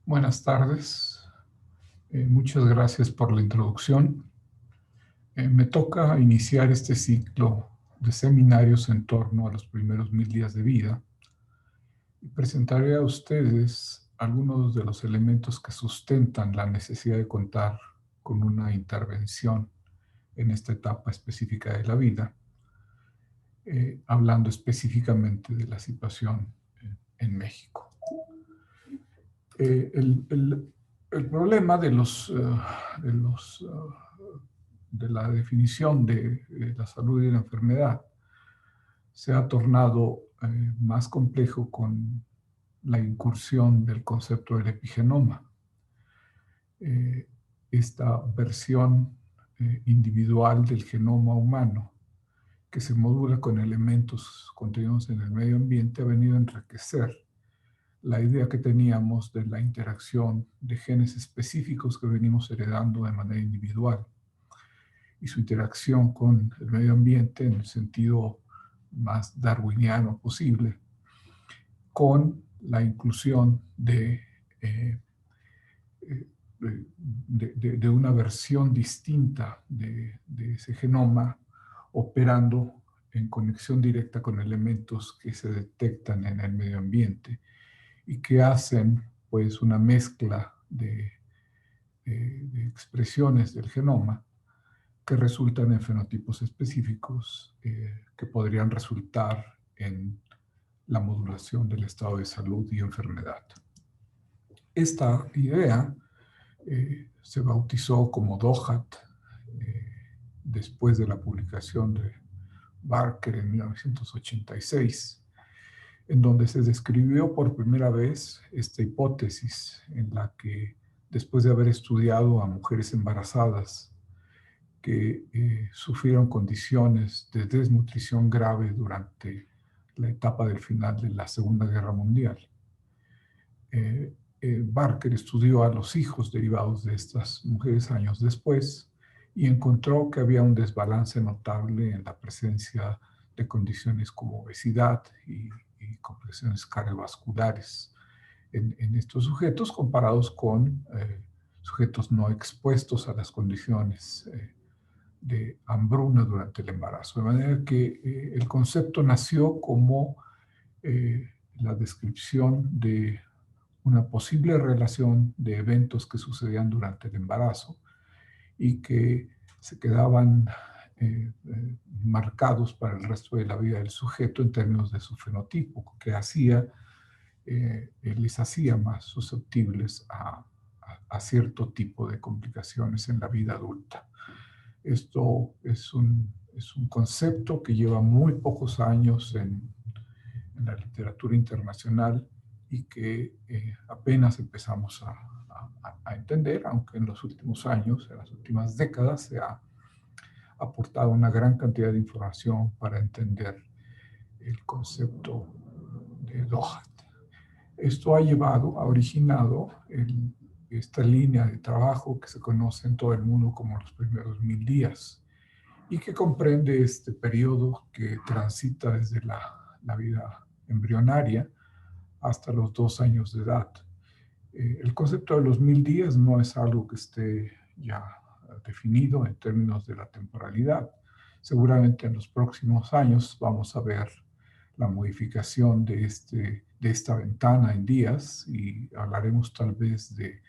Buenas tardes. Muchas gracias por la introducción. Me toca iniciar este ciclo de seminarios en torno a los primeros 1000 días de vida y presentaré a ustedes algunos de los elementos que sustentan la necesidad de contar con una intervención en esta etapa específica de la vida, hablando específicamente de la situación en México. El problema de la definición de la salud y la enfermedad se ha tornado más complejo con la incursión del concepto del epigenoma. Eh, Esta versión individual del genoma humano, que se modula con elementos contenidos en el medio ambiente, ha venido a enriquecer la idea que teníamos de la interacción de genes específicos que venimos heredando de manera individual y su interacción con el medio ambiente en el sentido más darwiniano posible, con la inclusión eh, de una versión distinta de ese genoma operando en conexión directa con elementos que se detectan en el medio ambiente y que hacen pues una mezcla de expresiones del genoma que resultan en fenotipos específicos que podrían resultar en la modulación del estado de salud y enfermedad. Esta idea se bautizó como DOHAT después de la publicación de Barker en 1986, en donde se describió por primera vez esta hipótesis en la que, después de haber estudiado a mujeres embarazadas que sufrieron condiciones de desnutrición grave durante la etapa del final de la Segunda Guerra Mundial, Barker estudió a los hijos derivados de estas mujeres años después y encontró que había un desbalance notable en la presencia de condiciones como obesidad y complicaciones cardiovasculares en estos sujetos comparados con sujetos no expuestos a las condiciones de hambruna durante el embarazo. De manera que el concepto nació como la descripción de una posible relación de eventos que sucedían durante el embarazo y que se quedaban marcados para el resto de la vida del sujeto en términos de su fenotipo, que les hacía más susceptibles a cierto tipo de complicaciones en la vida adulta. Esto es un concepto que lleva muy pocos años en la literatura internacional y que apenas empezamos a entender, aunque en los últimos años, en las últimas décadas, se ha aportado una gran cantidad de información para entender el concepto de DOHAT. Esto ha originado esta línea de trabajo que se conoce en todo el mundo como los primeros 1000 días y que comprende este periodo que transita desde la vida embrionaria hasta los 2 años de edad. El concepto de los 1000 días no es algo que esté ya definido en términos de la temporalidad. Seguramente en los próximos años vamos a ver la modificación de esta ventana en días y hablaremos tal vez de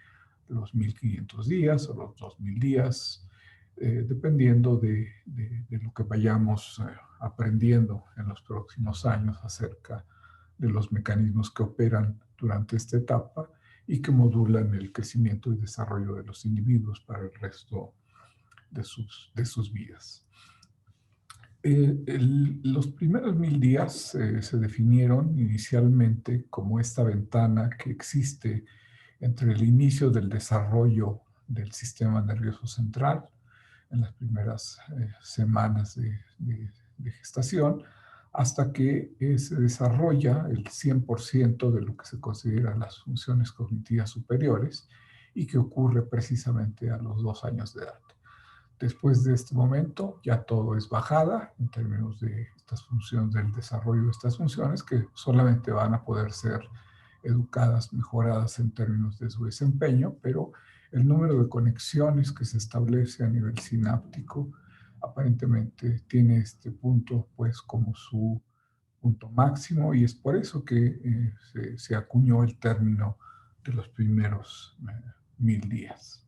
los 1500 días o los 2000 días, dependiendo de lo que vayamos aprendiendo en los próximos años acerca de los mecanismos que operan durante esta etapa y que modulan el crecimiento y desarrollo de los individuos para el resto de sus vidas. Los primeros 1000 días se definieron inicialmente como esta ventana que existe entre el inicio del desarrollo del sistema nervioso central en las primeras semanas de gestación, hasta que se desarrolla el 100% de lo que se consideran las funciones cognitivas superiores y que ocurre precisamente a los 2 años de edad. Después de este momento ya todo es bajada en términos de estas funciones, del desarrollo de estas funciones que solamente van a poder ser educadas, mejoradas en términos de su desempeño, pero el número de conexiones que se establece a nivel sináptico aparentemente tiene este punto pues como su punto máximo, y es por eso que se acuñó el término de los primeros 1000 días.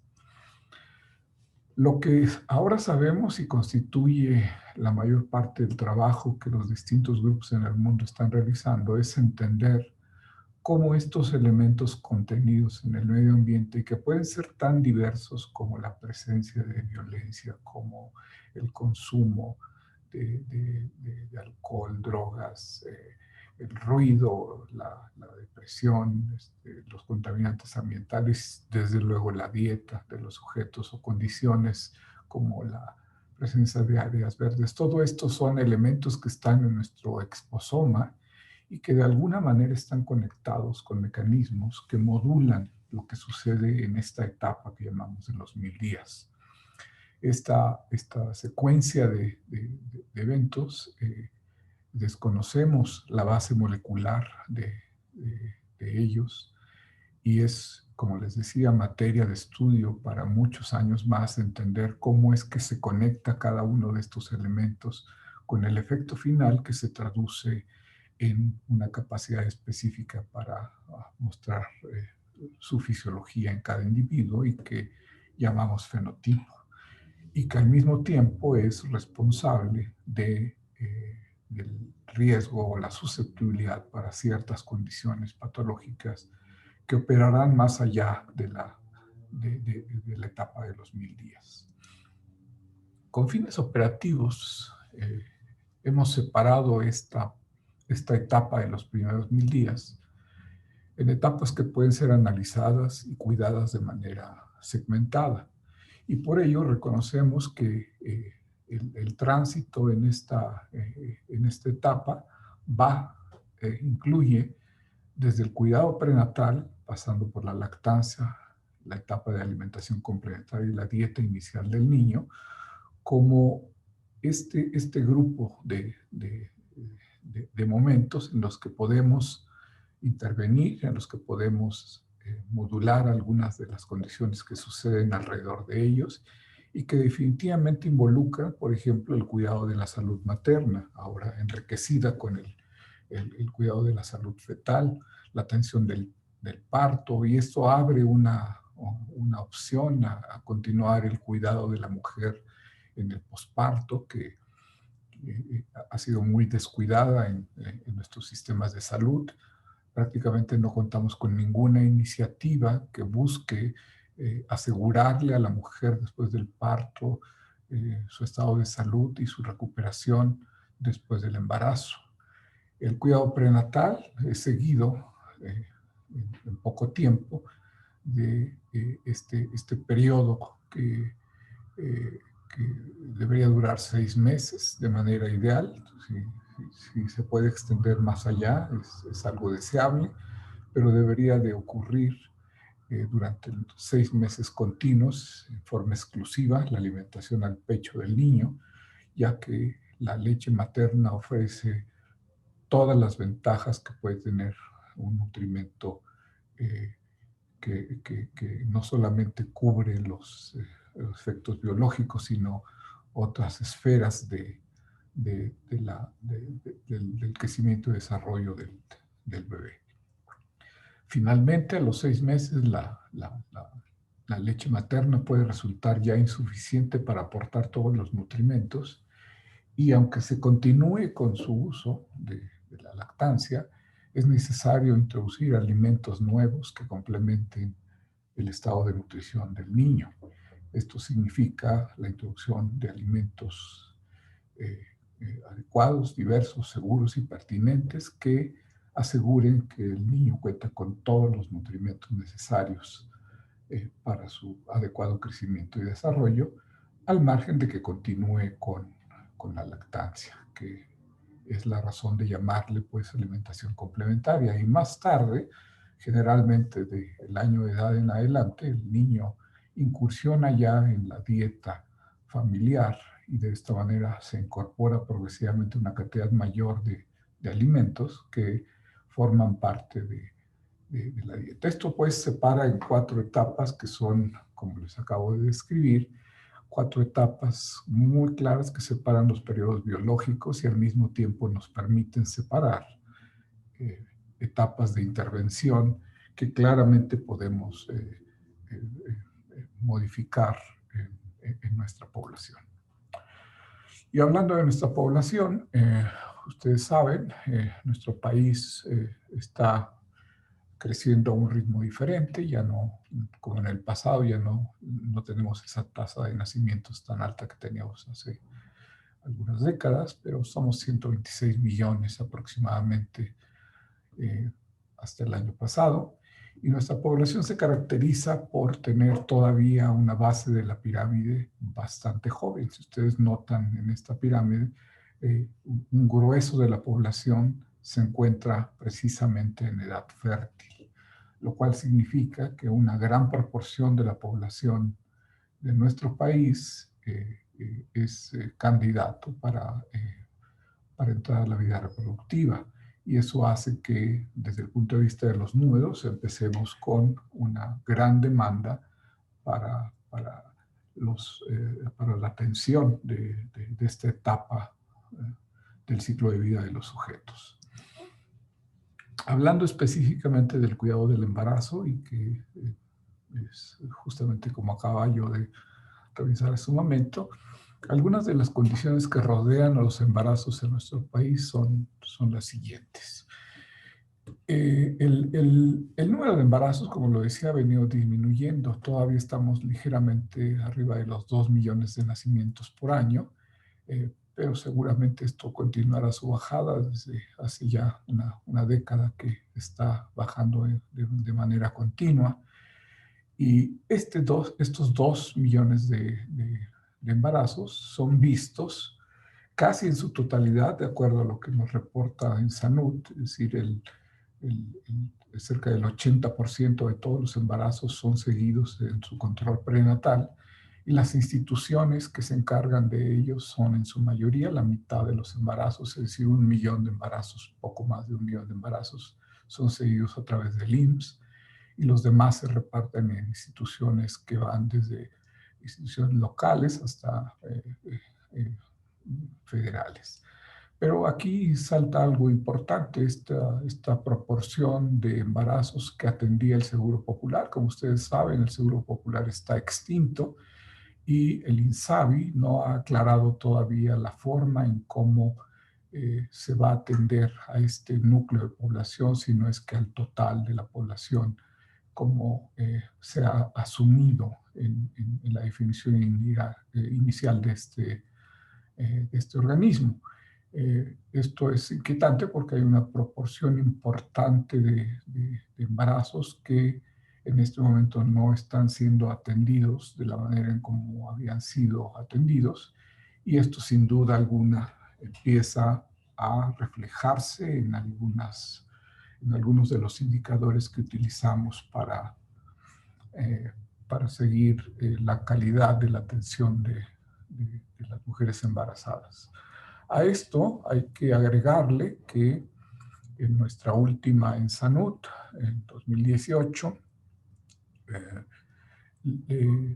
Lo que ahora sabemos y constituye la mayor parte del trabajo que los distintos grupos en el mundo están realizando es entender cómo estos elementos contenidos en el medio ambiente, y que pueden ser tan diversos como la presencia de violencia, como el consumo de alcohol, drogas, el ruido, la depresión, los contaminantes ambientales, desde luego la dieta de los sujetos o condiciones como la presencia de áreas verdes. Todo esto son elementos que están en nuestro exposoma y que de alguna manera están conectados con mecanismos que modulan lo que sucede en esta etapa que llamamos de los 1000 días. Esta secuencia de eventos, desconocemos la base molecular de ellos, y es, como les decía, materia de estudio para muchos años más, entender cómo es que se conecta cada uno de estos elementos con el efecto final que se traduce en una capacidad específica para mostrar su fisiología en cada individuo, y que llamamos fenotipo, y que al mismo tiempo es responsable del riesgo o la susceptibilidad para ciertas condiciones patológicas que operarán más allá de la etapa de los 1000 días. Con fines operativos, hemos separado esta etapa de los primeros 1000 días en etapas que pueden ser analizadas y cuidadas de manera segmentada. Y por ello reconocemos que el tránsito en esta etapa incluye desde el cuidado prenatal, pasando por la lactancia, la etapa de alimentación complementaria y la dieta inicial del niño, como este grupo de momentos en los que podemos intervenir, en los que podemos modular algunas de las condiciones que suceden alrededor de ellos, y que definitivamente involucra, por ejemplo, el cuidado de la salud materna, ahora enriquecida con el cuidado de la salud fetal, la atención del parto, y esto abre una opción a continuar el cuidado de la mujer en el posparto, que ha sido muy descuidada en nuestros sistemas de salud. Prácticamente no contamos con ninguna iniciativa que busque asegurarle a la mujer después del parto su estado de salud y su recuperación después del embarazo. El cuidado prenatal es seguido en poco tiempo de este periodo que debería durar 6 meses de manera ideal. Si se puede extender más allá, es algo deseable, pero debería de ocurrir durante 6 meses continuos, en forma exclusiva, la alimentación al pecho del niño, ya que la leche materna ofrece todas las ventajas que puede tener un nutrimento eh, que no solamente cubre los efectos biológicos, sino otras esferas del crecimiento y desarrollo del bebé. Finalmente, a los 6 meses, la leche materna puede resultar ya insuficiente para aportar todos los nutrimentos, y aunque se continúe con su uso de la lactancia, es necesario introducir alimentos nuevos que complementen el estado de nutrición del niño. Esto significa la introducción de alimentos adecuados, diversos, seguros y pertinentes, que aseguren que el niño cuenta con todos los nutrimentos necesarios para su adecuado crecimiento y desarrollo, al margen de que continúe con la lactancia, que es la razón de llamarle pues alimentación complementaria. Y más tarde, generalmente del año de edad en adelante, el niño incursiona ya en la dieta familiar, y de esta manera se incorpora progresivamente una cantidad mayor de alimentos que forman parte de la dieta. Esto pues se separa en 4 etapas que son, como les acabo de describir, 4 etapas muy claras que separan los periodos biológicos y al mismo tiempo nos permiten separar eh, etapas de intervención que claramente podemos modificar en nuestra población. Y hablando de nuestra población, ustedes saben, nuestro país está creciendo a un ritmo diferente, ya no, como en el pasado, ya no tenemos esa tasa de nacimientos tan alta que teníamos hace algunas décadas, pero somos 126 millones aproximadamente hasta el año pasado. Y nuestra población se caracteriza por tener todavía una base de la pirámide bastante joven. Si ustedes notan en esta pirámide, un grueso de la población se encuentra precisamente en edad fértil, lo cual significa que una gran proporción de la población de nuestro país es candidato para entrar a la vida reproductiva. Y eso hace que, desde el punto de vista de los números, empecemos con una gran demanda para para la atención de esta etapa del ciclo de vida de los sujetos. Hablando específicamente del cuidado del embarazo, y que es justamente como acaba yo de revisar hace un momento, algunas de las condiciones que rodean a los embarazos en nuestro país son las siguientes. El número de embarazos, como lo decía, ha venido disminuyendo. Todavía estamos ligeramente arriba de los 2 millones de nacimientos por año, pero seguramente esto continuará su bajada desde hace ya una década que está bajando de manera continua. Y estos 2 millones de embarazos son vistos casi en su totalidad, de acuerdo a lo que nos reporta en Sanud, es decir, cerca del 80% de todos los embarazos son seguidos en su control prenatal, y las instituciones que se encargan de ellos son en su mayoría la mitad de los embarazos, es decir, 1 millón de embarazos, poco más de 1 millón de embarazos son seguidos a través del IMSS, y los demás se reparten en instituciones que van desde instituciones locales hasta federales. Pero aquí salta algo importante, esta proporción de embarazos que atendía el Seguro Popular. Como ustedes saben, el Seguro Popular está extinto y el INSABI no ha aclarado todavía la forma en cómo se va a atender a este núcleo de población, si no es que al total de la población, como se ha asumido en la definición inicial de este organismo. Esto es inquietante porque hay una proporción importante de embarazos que en este momento no están siendo atendidos de la manera en como habían sido atendidos, y esto sin duda alguna empieza a reflejarse en algunos de los indicadores que utilizamos para seguir la calidad de la atención de las mujeres embarazadas. A esto hay que agregarle que en nuestra última en Sanud, en 2018,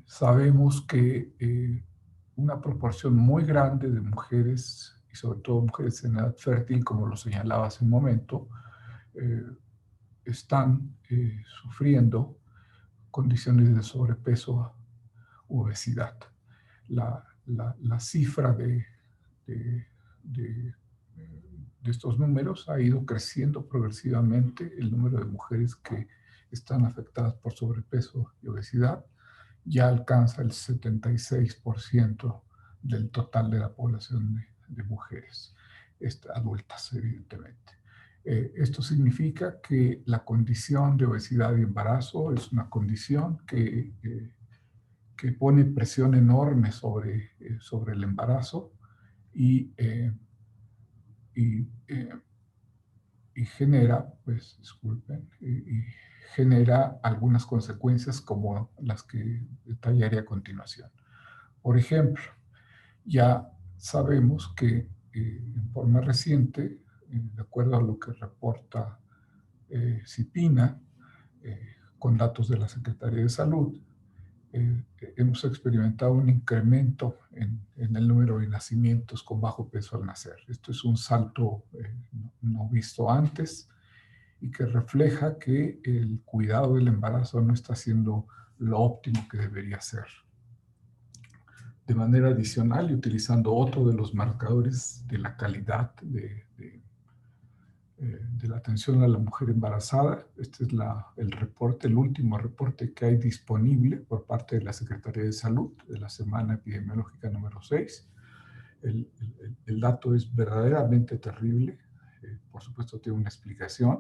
sabemos que una proporción muy grande de mujeres, y sobre todo mujeres en edad fértil, como lo señalaba hace un momento, están sufriendo condiciones de sobrepeso u obesidad. La cifra de estos números ha ido creciendo progresivamente. El número de mujeres que están afectadas por sobrepeso y obesidad ya alcanza el 76% del total de la población de mujeres adultas, evidentemente. Esto significa que la condición de obesidad y embarazo es una condición que pone presión enorme sobre el embarazo y, y, y genera, pues disculpen, y genera algunas consecuencias como las que detallaré a continuación. Por ejemplo, ya sabemos que en forma reciente, de acuerdo a lo que reporta CIPINA, con datos de la Secretaría de Salud, hemos experimentado un incremento en el número de nacimientos con bajo peso al nacer. Esto es un salto no visto antes y que refleja que el cuidado del embarazo no está siendo lo óptimo que debería ser. De manera adicional, y utilizando otro de los marcadores de la calidad de la atención a la mujer embarazada. Este es el reporte, el último reporte que hay disponible por parte de la Secretaría de Salud de la semana epidemiológica número 6. El dato es verdaderamente terrible. Por supuesto tiene una explicación,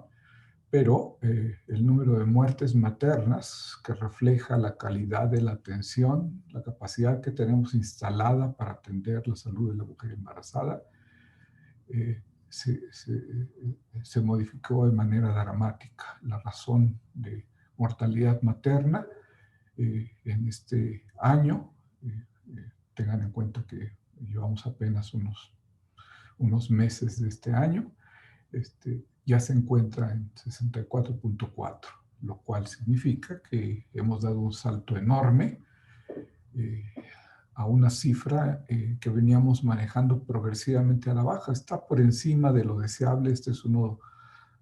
pero el número de muertes maternas que refleja la calidad de la atención, la capacidad que tenemos instalada para atender la salud de la mujer embarazada, se modificó de manera dramática. La razón de mortalidad materna en este año, tengan en cuenta que llevamos apenas unos meses de este año, ya se encuentra en 64.4, lo cual significa que hemos dado un salto enorme a una cifra que veníamos manejando progresivamente a la baja. Está por encima de lo deseable. Este es uno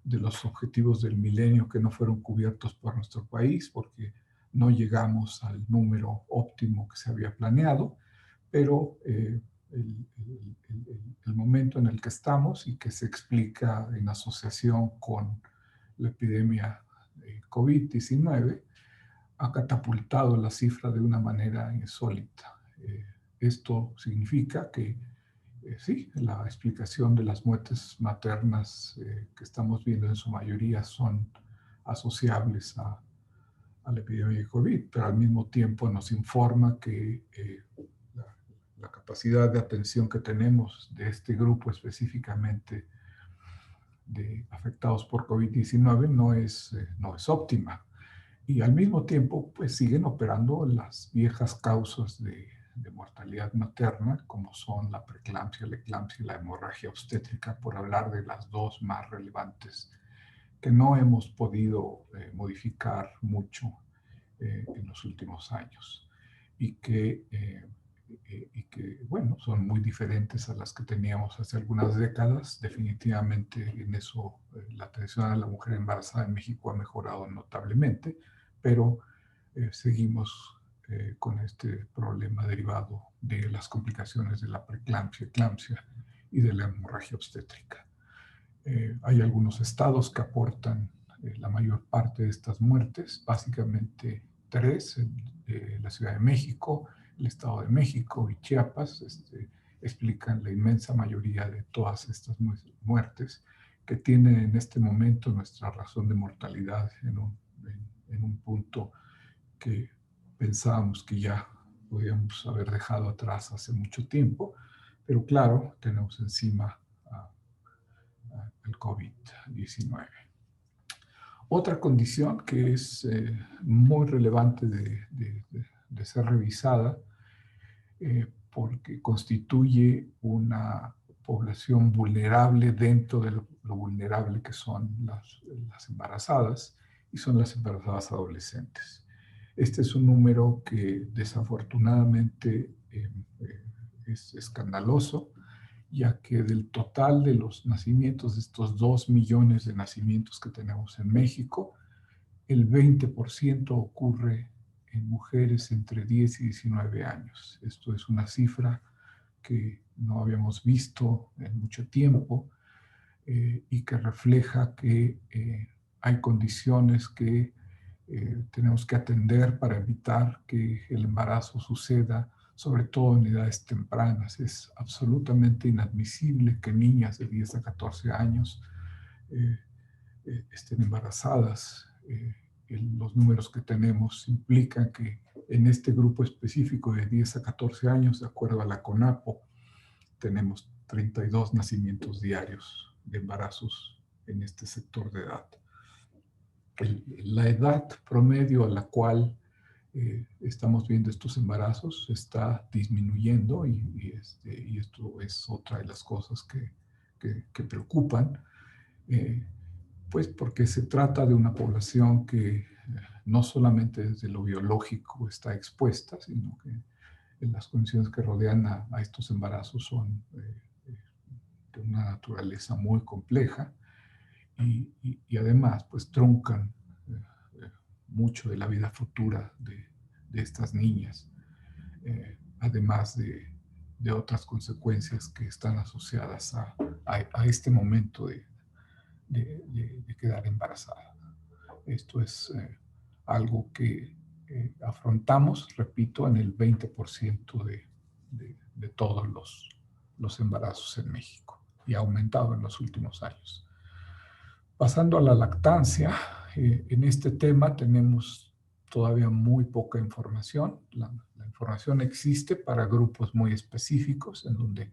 de los objetivos del milenio que no fueron cubiertos por nuestro país porque no llegamos al número óptimo que se había planeado, pero el momento en el que estamos y que se explica en asociación con la epidemia de COVID-19 ha catapultado la cifra de una manera insólita. Esto significa que sí, la explicación de las muertes maternas que estamos viendo en su mayoría son asociables a la epidemia de COVID, pero al mismo tiempo nos informa que la capacidad de atención que tenemos de este grupo específicamente de afectados por COVID-19 no es óptima. Y al mismo tiempo, pues siguen operando las viejas causas de mortalidad materna, como son la preeclampsia, la eclampsia y la hemorragia obstétrica, por hablar de las dos más relevantes que no hemos podido modificar mucho en los últimos años y que, bueno, son muy diferentes a las que teníamos hace algunas décadas. Definitivamente en eso la atención a la mujer embarazada en México ha mejorado notablemente, pero seguimos con este problema derivado de las complicaciones de la preeclampsia, eclampsia y de la hemorragia obstétrica. Hay algunos estados que aportan la mayor parte de estas muertes, básicamente tres, la Ciudad de México, el Estado de México y Chiapas, explican la inmensa mayoría de todas estas muertes que tienen en este momento nuestra razón de mortalidad en un punto que pensábamos que ya podíamos haber dejado atrás hace mucho tiempo, pero claro, tenemos encima el COVID-19. Otra condición que es muy relevante de ser revisada porque constituye una población vulnerable dentro de lo vulnerable que son las embarazadas y son las embarazadas adolescentes. Este es un número que desafortunadamente es escandaloso, ya que del total de los nacimientos, de estos 2 millones de nacimientos que tenemos en México, el 20% ocurre en mujeres entre 10 y 19 años. Esto es una cifra que no habíamos visto en mucho tiempo y que refleja que hay condiciones que tenemos que atender para evitar que el embarazo suceda, sobre todo en edades tempranas. Es absolutamente inadmisible que niñas de 10 a 14 años estén embarazadas. Los números que tenemos implican que en este grupo específico de 10 a 14 años, de acuerdo a la CONAPO, tenemos 32 nacimientos diarios de embarazos en este sector de edad. La edad promedio a la cual estamos viendo estos embarazos está disminuyendo y esto es otra de las cosas que preocupan, pues porque se trata de una población que no solamente desde lo biológico está expuesta, sino que las condiciones que rodean a estos embarazos son de una naturaleza muy compleja y además pues truncan mucho de la vida futura de estas niñas, además de otras consecuencias que están asociadas a este momento de quedar embarazada. Esto es algo que afrontamos, repito, en el 20% de todos los embarazos en México y ha aumentado en los últimos años. Pasando a la lactancia, en este tema tenemos todavía muy poca información. La información existe para grupos muy específicos en donde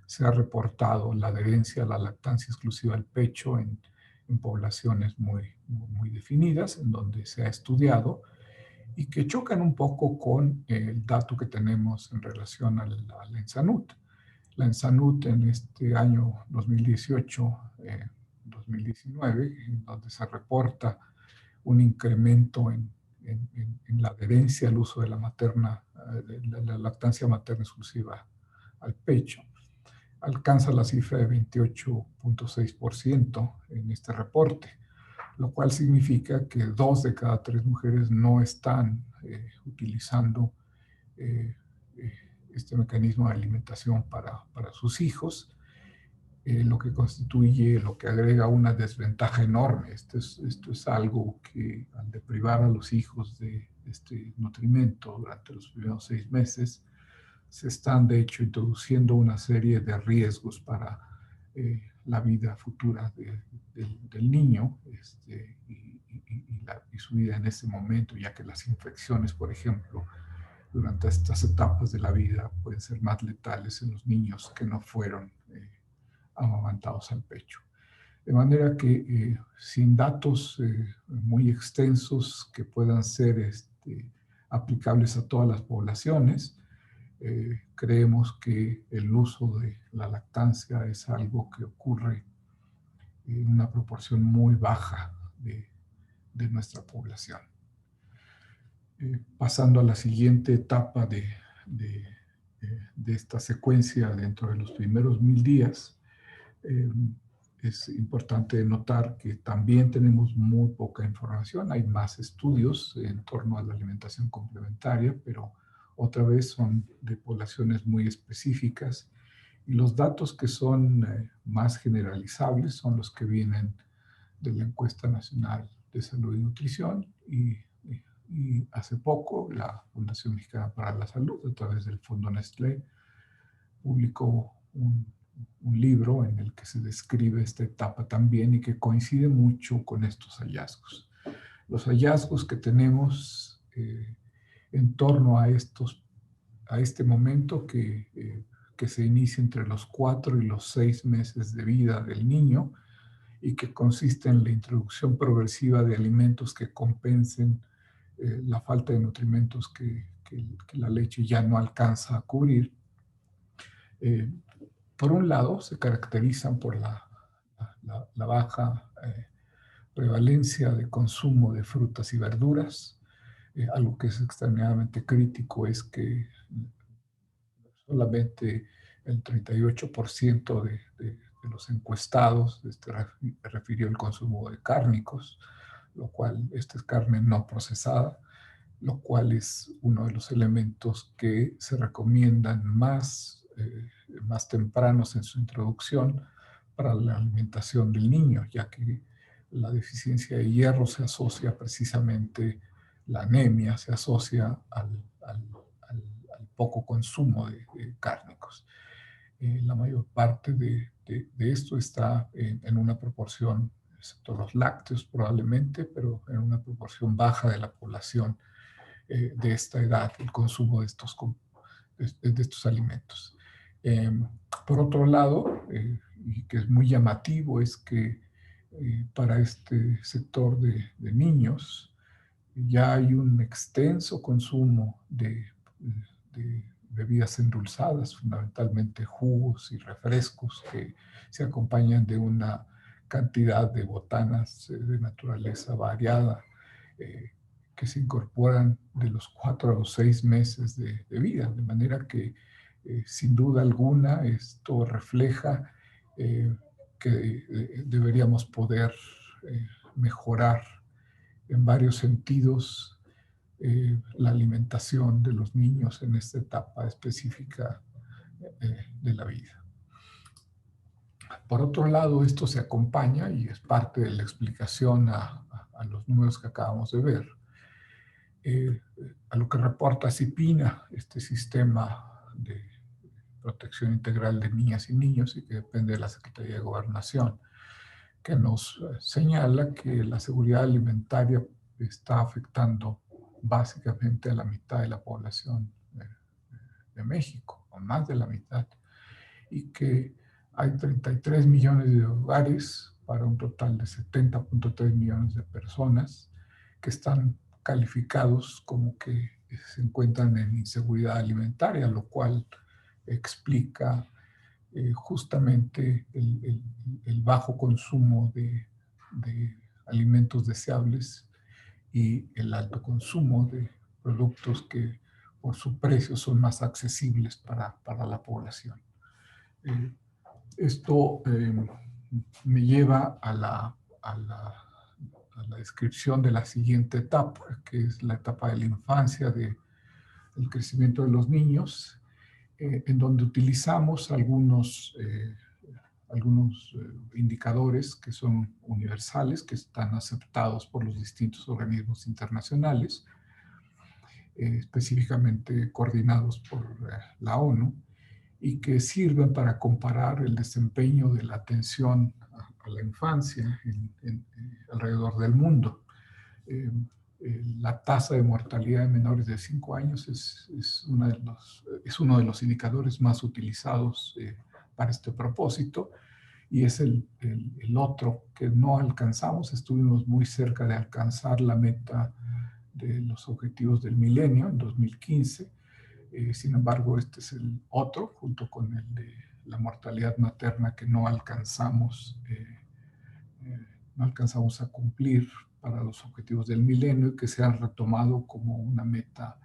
se ha reportado la adherencia a la lactancia exclusiva al pecho en poblaciones muy definidas, en donde se ha estudiado y que chocan un poco con el dato que tenemos en relación a la ENSANUT. La ENSANUT en este año 2018, 2019, en donde se reporta un incremento en la adherencia al uso de la lactancia materna exclusiva al pecho, alcanza la cifra de 28.6% en este reporte, lo cual significa que 2 de cada 3 mujeres no están utilizando este mecanismo de alimentación para sus hijos, lo que constituye, lo que agrega una desventaja enorme. Esto es algo que al deprivar a los hijos de este nutrimento durante los primeros 6 meses, se están de hecho introduciendo una serie de riesgos para la vida futura del niño y su vida en ese momento, ya que las infecciones, por ejemplo, durante estas etapas de la vida pueden ser más letales en los niños que no fueron amamantados al pecho. De manera que sin datos muy extensos que puedan ser aplicables a todas las poblaciones, creemos que el uso de la lactancia es algo que ocurre en una proporción muy baja de nuestra población. Pasando a la siguiente etapa de esta secuencia dentro de los primeros 1000 días, es importante notar que también tenemos muy poca información. Hay más estudios en torno a la alimentación complementaria, pero otra vez son de poblaciones muy específicas y los datos que son más generalizables son los que vienen de la Encuesta Nacional de Salud y Nutrición y hace poco la Fundación Mexicana para la Salud, a través del Fondo Nestlé, publicó un libro en el que se describe esta etapa también y que coincide mucho con estos hallazgos. Los hallazgos que tenemos en torno a este momento que se inicia entre los 4 y los 6 meses de vida del niño y que consiste en la introducción progresiva de alimentos que compensen la falta de nutrimentos que la leche ya no alcanza a cubrir. Por un lado, se caracterizan por la baja prevalencia de consumo de frutas y verduras. Algo que es extremadamente crítico es que solamente el 38% de los encuestados refirió el consumo de cárnicos, lo cual esta es carne no procesada, lo cual es uno de los elementos que se recomiendan más tempranos en su introducción para la alimentación del niño, ya que la deficiencia de hierro se asocia precisamente, la anemia se asocia al poco consumo de cárnicos. La mayor parte de esto está en una proporción, excepto los lácteos probablemente, pero en una proporción baja de la población de esta edad, el consumo de estos alimentos. Por otro lado, y que es muy llamativo, es que para este sector de niños ya hay un extenso consumo de bebidas endulzadas, fundamentalmente jugos y refrescos que se acompañan de una cantidad de botanas de naturaleza variada, que se incorporan de los 4 a los 6 meses de vida, de manera que sin duda alguna esto refleja que deberíamos poder mejorar en varios sentidos la alimentación de los niños en esta etapa específica de la vida. Por otro lado, esto se acompaña, y es parte de la explicación a los números que acabamos de ver, a lo que reporta CIPINA, este sistema de protección integral de niñas y niños, y que depende de la Secretaría de Gobernación, que nos señala que la seguridad alimentaria está afectando básicamente a la mitad de la población de México, o más de la mitad, y que hay 33 millones de hogares para un total de 70.3 millones de personas que están calificados como que se encuentran en inseguridad alimentaria, lo cual explica justamente el bajo consumo de alimentos deseables y el alto consumo de productos que por su precio son más accesibles para la población. Esto me lleva a la descripción de la siguiente etapa, que es la etapa de la infancia, del crecimiento de los niños, en donde utilizamos algunos indicadores que son universales, que están aceptados por los distintos organismos internacionales, específicamente coordinados por la ONU, y que sirven para comparar el desempeño de la atención a la infancia alrededor del mundo. La tasa de mortalidad de menores de 5 años es uno de los indicadores más utilizados para este propósito, y es el otro que no alcanzamos. Estuvimos muy cerca de alcanzar la meta de los objetivos del milenio en 2015. Sin embargo, este es el otro, junto con el de la mortalidad materna, que no alcanzamos a cumplir para los objetivos del milenio, y que se han retomado como una meta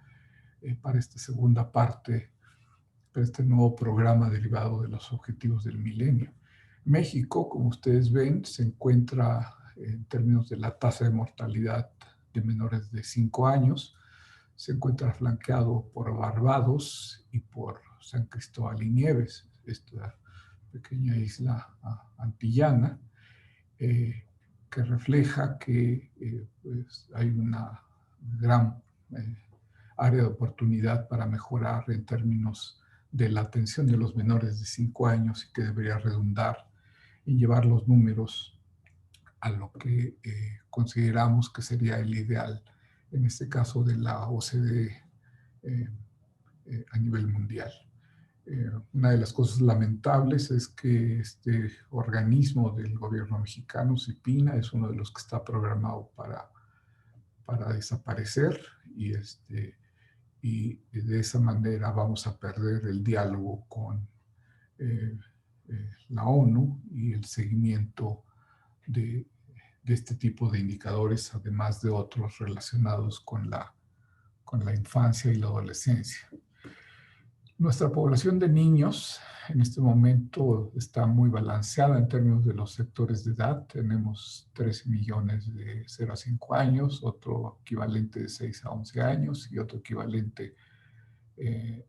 para esta segunda parte, para este nuevo programa derivado de los objetivos del milenio. México, como ustedes ven, se encuentra en términos de la tasa de mortalidad de menores de 5 años, se encuentra flanqueado por Barbados y por San Cristóbal y Nieves, esta pequeña isla antillana, que refleja que pues hay una gran área de oportunidad para mejorar en términos de la atención de los menores de 5 años, y que debería redundar en llevar los números a lo que consideramos que sería el ideal, en este caso de la OCDE a nivel mundial. Una de las cosas lamentables es que este organismo del gobierno mexicano, CIPINA, es uno de los que está programado para desaparecer, y de esa manera vamos a perder el diálogo con la ONU y el seguimiento de este tipo de indicadores, además de otros relacionados con la infancia y la adolescencia. Nuestra población de niños en este momento está muy balanceada en términos de los sectores de edad. Tenemos 13 millones de 0 a 5 años, otro equivalente de 6 a 11 años y otro equivalente de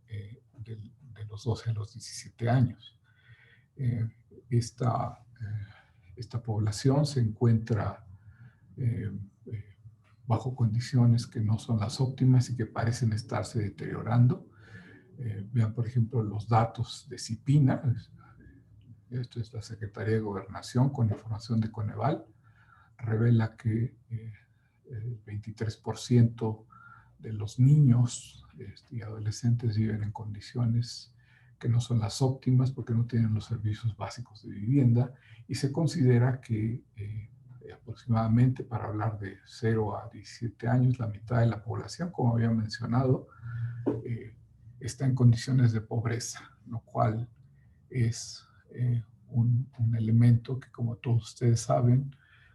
los 12 a los 17 años. Esta población se encuentra bajo condiciones que no son las óptimas y que parecen estarse deteriorando. Vean, por ejemplo, los datos de CIPINA. Esto es la Secretaría de Gobernación con información de Coneval. Revela que el 23% de los niños y adolescentes viven en condiciones que no son las óptimas porque no tienen los servicios básicos de vivienda, y se considera que aproximadamente, para hablar de 0 a 17 años, la mitad de la población, como había mencionado, está en condiciones de pobreza, lo cual es un elemento que, como todos ustedes saben,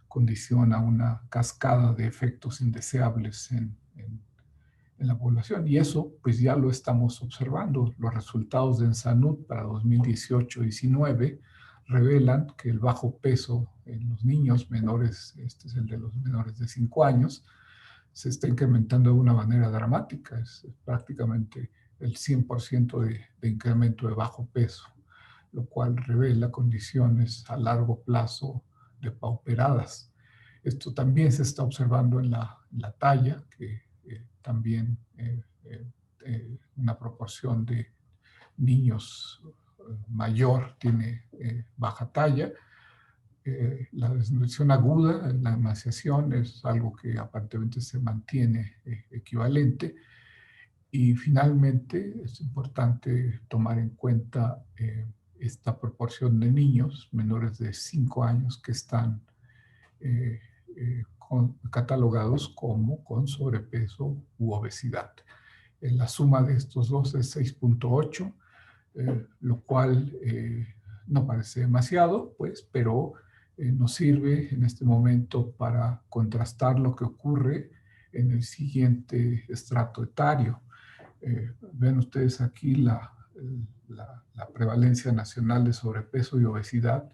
condiciona una cascada de efectos indeseables en la población. Y eso pues ya lo estamos observando. Los resultados de ENSANUD para 2018-19 revelan que el bajo peso en los niños menores, este es el de los menores de 5 años, se está incrementando de una manera dramática. Es prácticamente el 100% de incremento de bajo peso, lo cual revela condiciones a largo plazo depauperadas. Esto también se está observando en la talla, que también una proporción de niños mayor tiene baja talla. La desnutrición aguda en la emaciación es algo que aparentemente se mantiene equivalente. Y finalmente es importante tomar en cuenta esta proporción de niños menores de 5 años que están catalogados como con sobrepeso u obesidad. La suma de estos dos es 6.8, lo cual no parece demasiado, pues, pero nos sirve en este momento para contrastar lo que ocurre en el siguiente estrato etario. Ven ustedes aquí la prevalencia nacional de sobrepeso y obesidad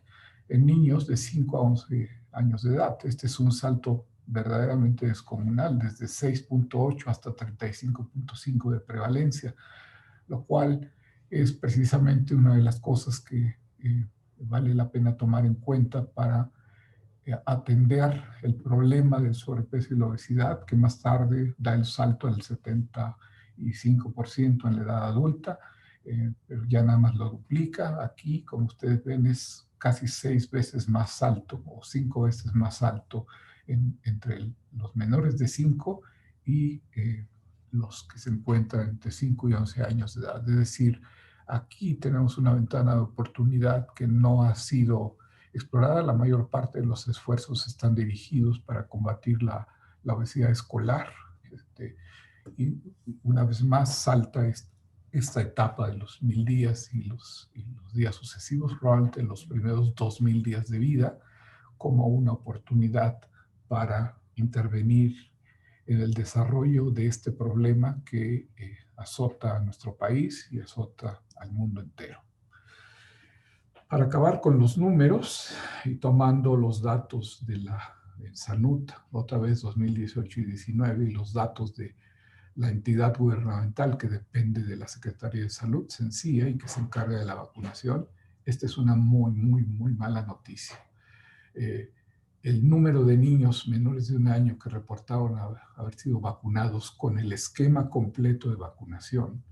en niños de 5 a 11 años de edad. Este es un salto verdaderamente descomunal, desde 6.8 hasta 35.5 de prevalencia, lo cual es precisamente una de las cosas que vale la pena tomar en cuenta para atender el problema del sobrepeso y la obesidad, que más tarde da el salto al 75% en la edad adulta, pero ya nada más lo duplica. Aquí, como ustedes ven, es casi 6 veces más alto o 5 veces más alto entre los menores de 5 y los que se encuentran entre 5 y 11 años de edad. Es decir, aquí tenemos una ventana de oportunidad que no ha sido explorada. La mayor parte de los esfuerzos están dirigidos para combatir la obesidad escolar. Y una vez más salta esta etapa de los 1000 días y los días sucesivos, probablemente los primeros 2000 días de vida, como una oportunidad para intervenir en el desarrollo de este problema que azota a nuestro país y azota al mundo entero. Para acabar con los números y tomando los datos de la SANUT, otra vez 2018 y 19, y los datos de la entidad gubernamental que depende de la Secretaría de Salud, sencilla, y que se encarga de la vacunación, esta es una muy, muy, muy mala noticia. El número de niños menores de 1 año que reportaron haber sido vacunados con el esquema completo de vacunación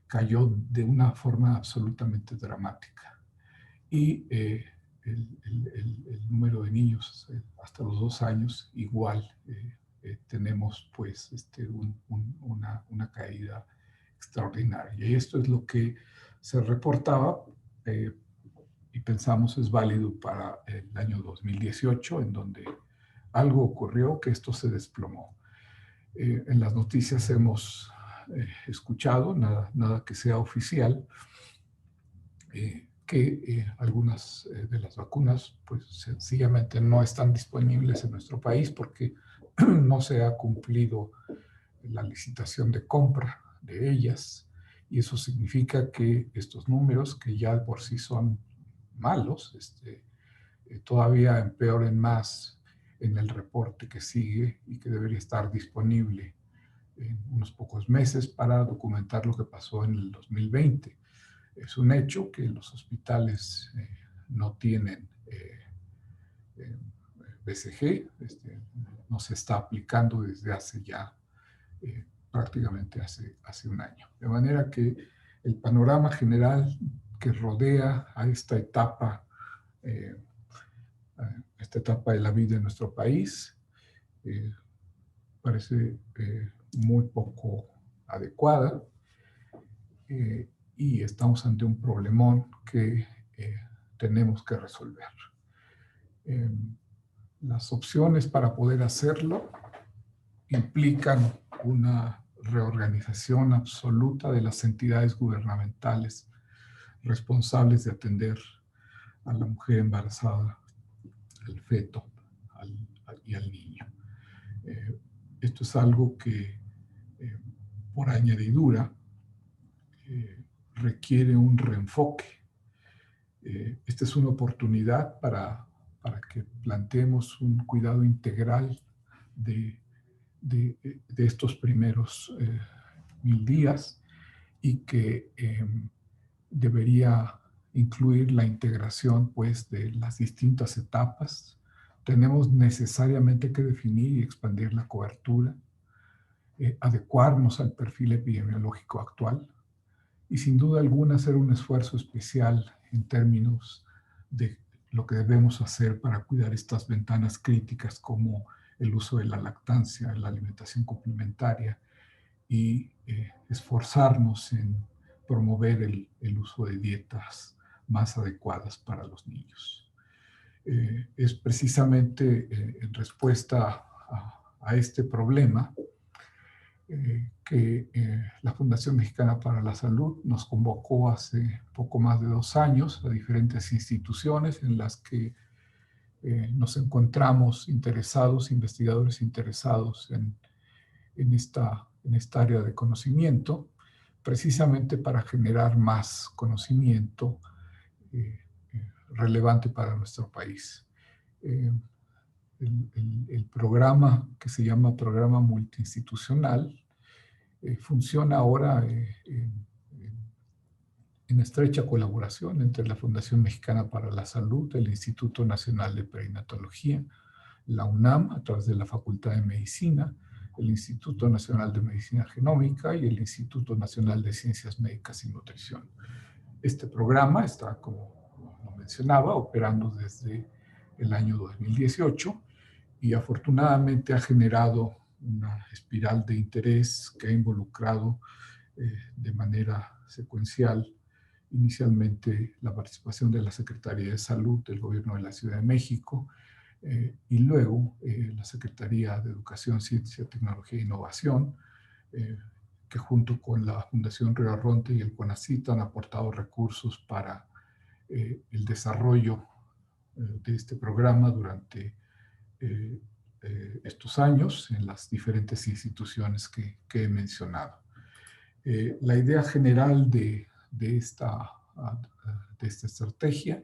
cayó de una forma absolutamente dramática. Y el número de niños hasta los 2 años igual tenemos pues una caída extraordinaria. Y esto es lo que se reportaba y pensamos es válido para el año 2018, en donde algo ocurrió que esto se desplomó. En las noticias hemos escuchado, nada que sea oficial, que algunas de las vacunas pues sencillamente no están disponibles en nuestro país porque no se ha cumplido la licitación de compra de ellas, y eso significa que estos números, que ya por sí son malos, todavía empeoren más en el reporte que sigue y que debería estar disponible en unos pocos meses para documentar lo que pasó en el 2020. Es un hecho que los hospitales no tienen BCG, no se está aplicando desde hace ya prácticamente hace 1 año. De manera que el panorama general que rodea a esta etapa de la vida en nuestro país parece muy poco adecuada. Y estamos ante un problemón que tenemos que resolver. Las opciones para poder hacerlo implican una reorganización absoluta de las entidades gubernamentales responsables de atender a la mujer embarazada, al feto y al niño. Esto es algo que, por añadidura, requiere un reenfoque. Esta es una oportunidad para que planteemos un cuidado integral de estos primeros 1000 días y que debería incluir la integración pues, de las distintas etapas. Tenemos necesariamente que definir y expandir la cobertura, adecuarnos al perfil epidemiológico actual y sin duda alguna hacer un esfuerzo especial en términos de lo que debemos hacer para cuidar estas ventanas críticas como el uso de la lactancia, la alimentación complementaria y esforzarnos en promover el uso de dietas más adecuadas para los niños. Es precisamente en respuesta a este problema que la Fundación Mexicana para la Salud nos convocó hace poco más de 2 años a diferentes instituciones en las que nos encontramos interesados, investigadores interesados en esta área de conocimiento, precisamente para generar más conocimiento relevante para nuestro país. El programa que se llama Programa Multiinstitucional funciona ahora en estrecha colaboración entre la Fundación Mexicana para la Salud, el Instituto Nacional de Perinatología, la UNAM a través de la Facultad de Medicina, el Instituto Nacional de Medicina Genómica y el Instituto Nacional de Ciencias Médicas y Nutrición. Este programa está, como lo mencionaba, operando desde el año 2018 y afortunadamente ha generado una espiral de interés que ha involucrado de manera secuencial inicialmente la participación de la Secretaría de Salud del Gobierno de la Ciudad de México y luego la Secretaría de Educación, Ciencia, Tecnología e Innovación, que junto con la Fundación Río Arronte y el CONACYT han aportado recursos para el desarrollo de este programa durante estos años en las diferentes instituciones que he mencionado. La idea general de esta estrategia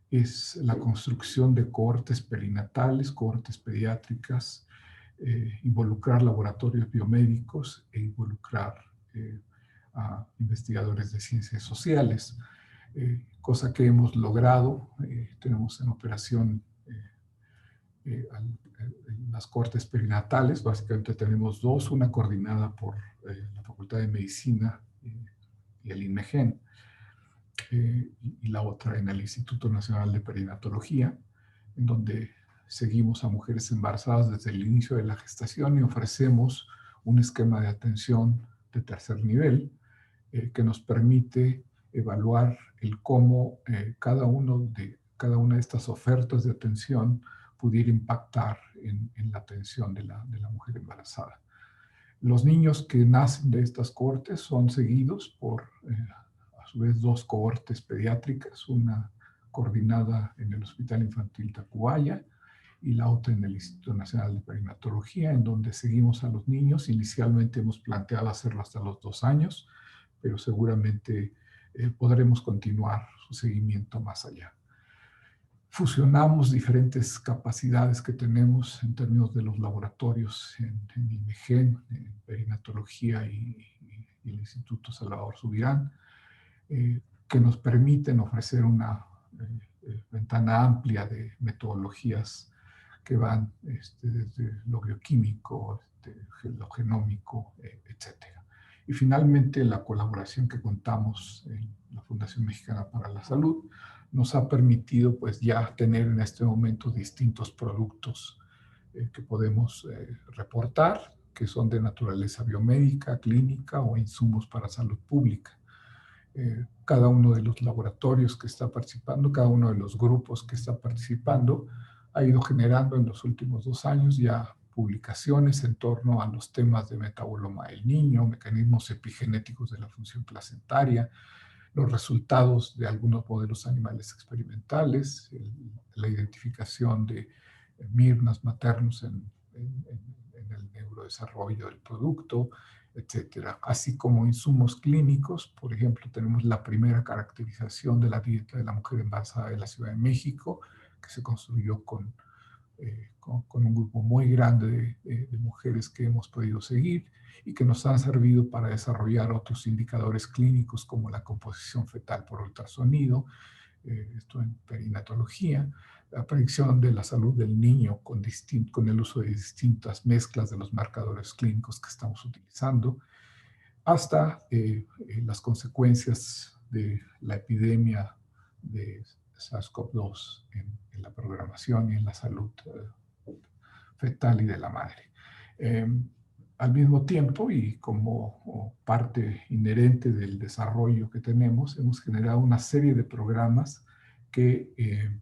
es la construcción de cohortes perinatales, cohortes pediátricas, involucrar laboratorios biomédicos e involucrar a investigadores de ciencias sociales, cosa que hemos logrado. Tenemos en operación las cohortes perinatales. Básicamente tenemos 2, una coordinada por la Facultad de Medicina y el INMEGEN, y la otra en el Instituto Nacional de Perinatología, en donde seguimos a mujeres embarazadas desde el inicio de la gestación y ofrecemos un esquema de atención de tercer nivel que nos permite evaluar el cómo cada una de estas ofertas de atención pudiera impactar en la atención de la mujer embarazada. Los niños que nacen de estas cohortes son seguidos por, a su vez, 2 cohortes pediátricas, una coordinada en el Hospital Infantil Tacubaya y la otra en el Instituto Nacional de Perinatología, en donde seguimos a los niños. Inicialmente hemos planteado hacerlo hasta los 2 años, pero seguramente podremos continuar su seguimiento más allá. Fusionamos diferentes capacidades que tenemos en términos de los laboratorios en INMEGEN, en perinatología y el Instituto Salvador Subirán, que nos permiten ofrecer una ventana amplia de metodologías que van desde lo bioquímico, lo genómico, etc. Y finalmente la colaboración que contamos en la Fundación Mexicana para la Salud nos ha permitido pues ya tener en este momento distintos productos que podemos reportar, que son de naturaleza biomédica, clínica o insumos para salud pública. Cada uno de los laboratorios que está participando, cada uno de los grupos que está participando, ha ido generando en los últimos 2 años ya publicaciones en torno a los temas de metaboloma del niño, mecanismos epigenéticos de la función placentaria, los resultados de algunos modelos animales experimentales, la identificación de mirnas maternos en el neurodesarrollo del producto, etcétera. Así como insumos clínicos, por ejemplo, tenemos la primera caracterización de la dieta de la mujer embarazada de la Ciudad de México, que se construyó con un grupo muy grande de mujeres que hemos podido seguir y que nos han servido para desarrollar otros indicadores clínicos como la composición fetal por ultrasonido, esto en perinatología, la predicción de la salud del niño con el uso de distintas mezclas de los marcadores clínicos que estamos utilizando, hasta las consecuencias de la epidemia de SARS-CoV-2 en la programación y en la salud fetal y de la madre. Al mismo tiempo, y como parte inherente del desarrollo que tenemos, hemos generado una serie de programas que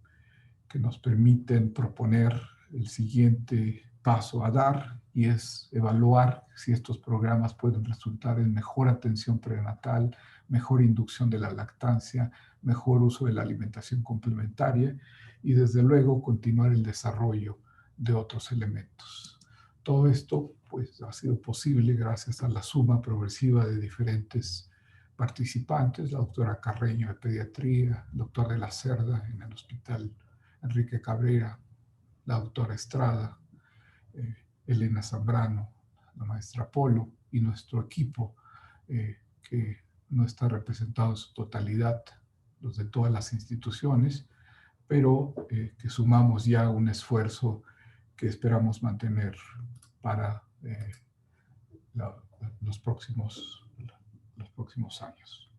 nos permiten proponer el siguiente paso a dar, y es evaluar si estos programas pueden resultar en mejor atención prenatal, mejor inducción de la lactancia, mejor uso de la alimentación complementaria y desde luego continuar el desarrollo de otros elementos. Todo esto pues ha sido posible gracias a la suma progresiva de diferentes participantes, la doctora Carreño de Pediatría, el doctor de la Cerda en el Hospital Enrique Cabrera, la doctora Estrada, Elena Zambrano, la maestra Polo y nuestro equipo que no está representado en su totalidad, los de todas las instituciones, pero que sumamos ya un esfuerzo que esperamos mantener para los próximos años.